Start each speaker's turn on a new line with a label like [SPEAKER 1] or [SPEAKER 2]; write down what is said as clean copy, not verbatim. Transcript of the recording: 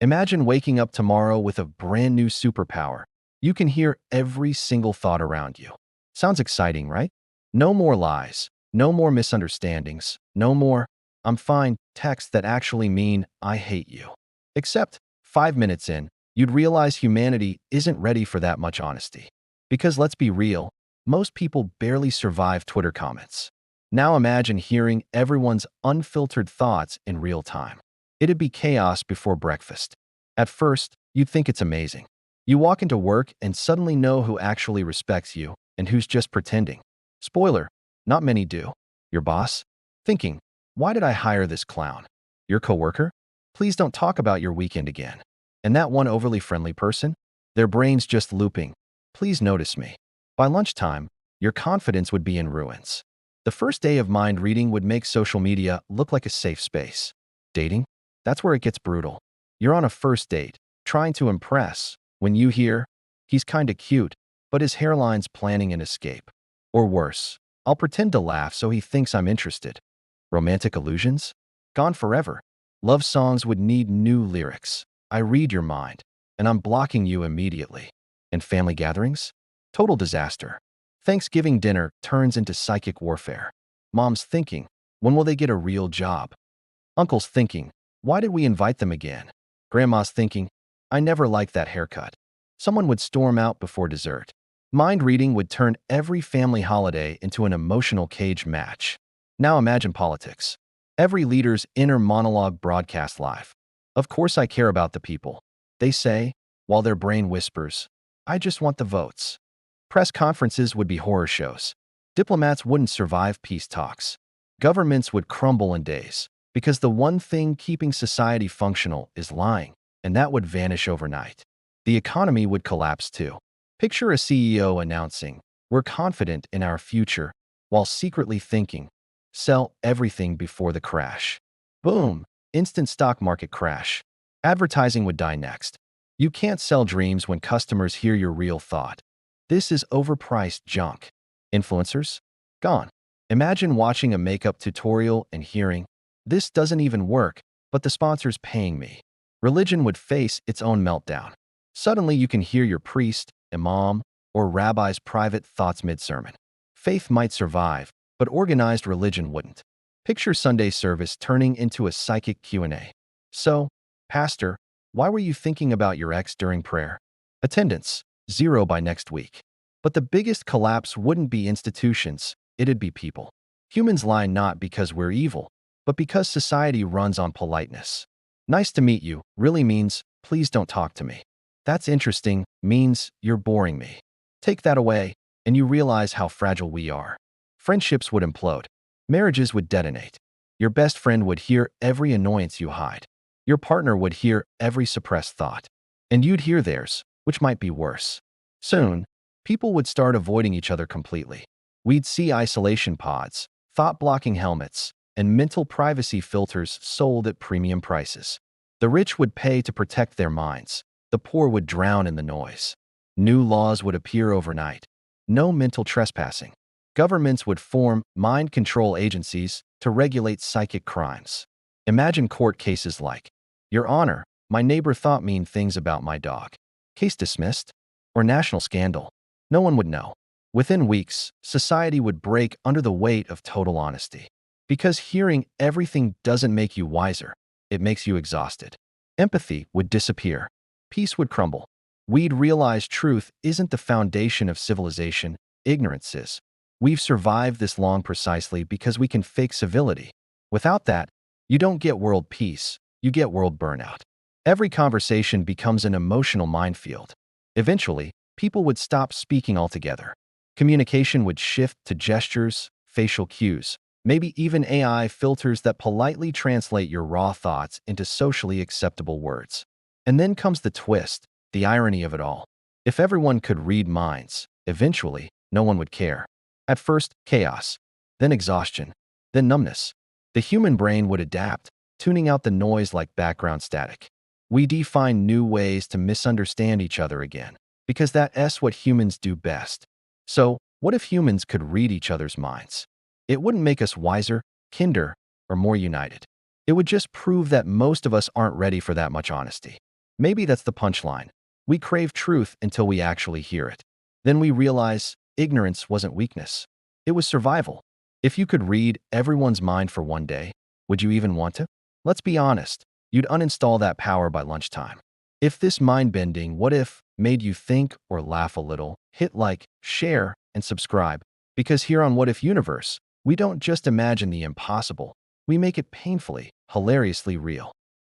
[SPEAKER 1] Imagine waking up tomorrow with a brand new superpower. You can hear every single thought around you. Sounds exciting, right? No more lies, no more misunderstandings, no more "I'm fine" texts that actually mean "I hate you." Except, 5 minutes in, you'd realize humanity isn't ready for that much honesty. Because let's be real, most people barely survive Twitter comments. Now imagine hearing everyone's unfiltered thoughts in real time. It'd be chaos before breakfast. At first, you'd think it's amazing. You walk into work and suddenly know who actually respects you and who's just pretending. Spoiler, not many do. Your boss? Thinking, why did I hire this clown? Your coworker? Please don't talk about your weekend again. And that one overly friendly person? Their brains just looping. Please notice me. By lunchtime, your confidence would be in ruins. The first day of mind reading would make social media look like a safe space. Dating? That's where it gets brutal. You're on a first date, trying to impress, when you hear, "He's kinda cute, but his hairline's planning an escape." Or worse, "I'll pretend to laugh so he thinks I'm interested." Romantic illusions? Gone forever. Love songs would need new lyrics. "I read your mind, and I'm blocking you immediately." And family gatherings? Total disaster. Thanksgiving dinner turns into psychic warfare. Mom's thinking, when will they get a real job? Uncle's thinking, why did we invite them again? Grandma's thinking, I never liked that haircut. Someone would storm out before dessert. Mind reading would turn every family holiday into an emotional cage match. Now imagine politics. Every leader's inner monologue broadcast live. Of course I care about the people, they say, while their brain whispers, I just want the votes. Press conferences would be horror shows. Diplomats wouldn't survive peace talks. Governments would crumble in days, because the one thing keeping society functional is lying, and that would vanish overnight. The economy would collapse too. Picture a CEO announcing, "We're confident in our future," while secretly thinking, "Sell everything before the crash." Boom! Instant stock market crash. Advertising would die next. You can't sell dreams when customers hear your real thought. This is overpriced junk. Influencers? Gone. Imagine watching a makeup tutorial and hearing, "This doesn't even work, but the sponsor's paying me." Religion would face its own meltdown. Suddenly you can hear your priest, imam, or rabbi's private thoughts mid-sermon. Faith might survive, but organized religion wouldn't. Picture Sunday service turning into a psychic Q&A. So, Pastor, why were you thinking about your ex during prayer? Attendance, 0 by next week. But the biggest collapse wouldn't be institutions, it'd be people. Humans lie not because we're evil, but because society runs on politeness. Nice to meet you really means, please don't talk to me. That's interesting means, you're boring me. Take that away, and you realize how fragile we are. Friendships would implode. Marriages would detonate. Your best friend would hear every annoyance you hide. Your partner would hear every suppressed thought. And you'd hear theirs, which might be worse. Soon, people would start avoiding each other completely. We'd see isolation pods, thought-blocking helmets, and mental privacy filters sold at premium prices. The rich would pay to protect their minds. The poor would drown in the noise. New laws would appear overnight. No mental trespassing. Governments would form mind control agencies to regulate psychic crimes. Imagine court cases like, Your Honor, my neighbor thought mean things about my dog. Case dismissed. Or national scandal. No one would know. Within weeks, society would break under the weight of total honesty. Because hearing everything doesn't make you wiser, it makes you exhausted. Empathy would disappear. Peace would crumble. We'd realize truth isn't the foundation of civilization, ignorance is. We've survived this long precisely because we can fake civility. Without that, you don't get world peace, you get world burnout. Every conversation becomes an emotional minefield. Eventually, people would stop speaking altogether. Communication would shift to gestures, facial cues, maybe even AI filters that politely translate your raw thoughts into socially acceptable words. And then comes the twist, the irony of it all. If everyone could read minds, eventually, no one would care. At first, chaos, then exhaustion, then numbness. The human brain would adapt, tuning out the noise like background static. We'd find new ways to misunderstand each other again, because that's what humans do best. So, what if humans could read each other's minds? It wouldn't make us wiser, kinder, or more united. It would just prove that most of us aren't ready for that much honesty. Maybe that's the punchline. We crave truth until we actually hear it. Then we realize ignorance wasn't weakness. It was survival. If you could read everyone's mind for one day, would you even want to? Let's be honest, you'd uninstall that power by lunchtime. If this mind-bending what if made you think or laugh a little, hit like, share, and subscribe. Because here on What If Universe, we don't just imagine the impossible, we make it painfully, hilariously real.